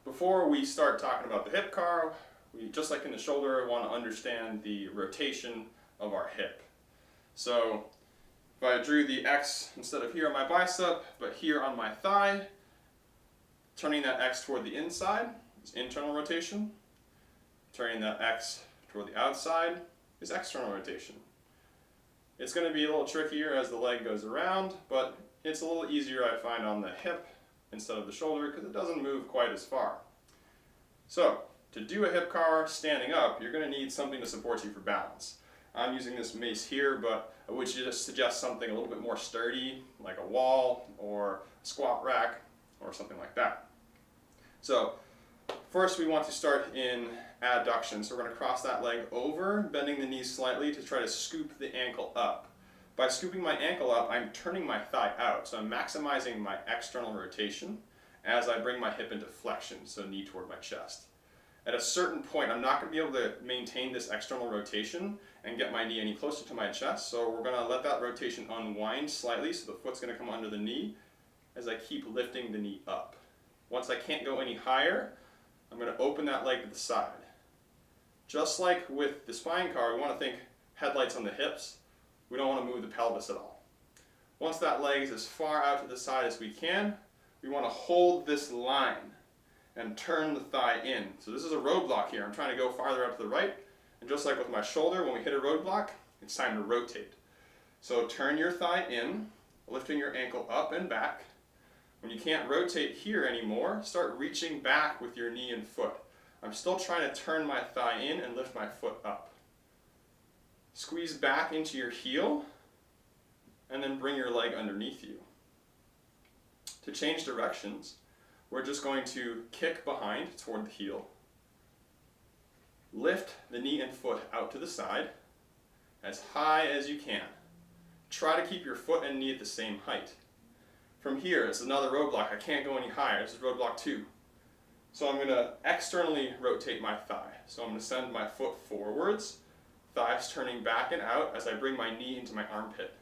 before we start talking about the hip car, we, just like in the shoulder, want to understand the rotation of our hip. So if I drew the X instead of here on my bicep, but here on my thigh, turning that X toward the inside is internal rotation. Turning that X toward the outside is external rotation. It's going to be a little trickier as the leg goes around, but it's a little easier I find on the hip instead of the shoulder because it doesn't move quite as far. So to do a hip car standing up, you're going to need something to support you for balance. I'm using this mace here, but I would just suggest something a little bit more sturdy, like a wall or a squat rack or something like that. So first we want to start in adduction. So we're going to cross that leg over, bending the knees slightly to try to scoop the ankle up. By scooping my ankle up, I'm turning my thigh out. So I'm maximizing my external rotation as I bring my hip into flexion, so knee toward my chest. At a certain point, I'm not going to be able to maintain this external rotation and get my knee any closer to my chest, so we're going to let that rotation unwind slightly, so the foot's going to come under the knee as I keep lifting the knee up. Once I can't go any higher, I'm going to open that leg to the side. Just like with the spine car, we want to think headlights on the hips. We don't want to move the pelvis at all. Once that leg is as far out to the side as we can, we want to hold this line and turn the thigh in. So this is a roadblock here. I'm trying to go farther up to the right, and just like with my shoulder, when we hit a roadblock, it's time to rotate. So turn your thigh in, lifting your ankle up and back. When you can't rotate here anymore, start reaching back with your knee and foot. I'm still trying to turn my thigh in and lift my foot up. Squeeze back into your heel, and then bring your leg underneath you. To change directions, we're just going to kick behind toward the heel, lift the knee and foot out to the side as high as you can. Try to keep your foot and knee at the same height. From here, it's another roadblock. I can't go any higher. This is roadblock 2. So I'm going to externally rotate my thigh. So I'm going to send my foot forwards, thighs turning back and out as I bring my knee into my armpit.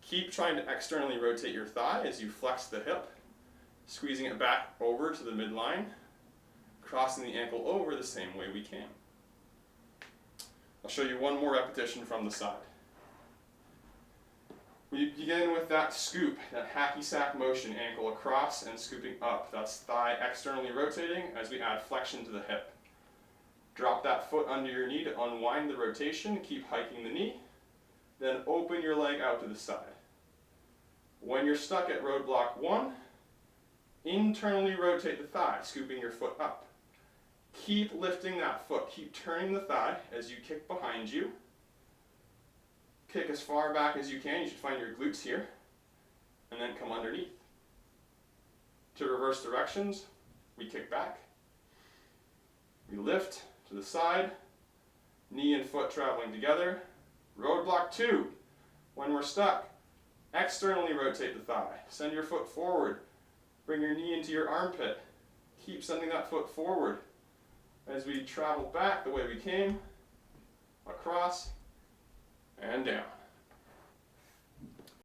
Keep trying to externally rotate your thigh as you flex the hip, squeezing it back over to the midline, crossing the ankle over the same way we can. I'll show you one more repetition from the side. We begin with that scoop, that hacky sack motion, ankle across and scooping up. That's thigh externally rotating as we add flexion to the hip. Drop that foot under your knee to unwind the rotation, keep hiking the knee, then open your leg out to the side. When you're stuck at roadblock 1, internally rotate the thigh, scooping your foot up. Keep lifting that foot, keep turning the thigh as you kick behind you. Kick as far back as you can. You should find your glutes here, and then come underneath. To reverse directions, we kick back, we lift to the side, knee and foot traveling together. Roadblock 2, when we're stuck, externally rotate the thigh. Send your foot forward, bring your knee into your armpit. Keep sending that foot forward as we travel back the way we came, across, and down.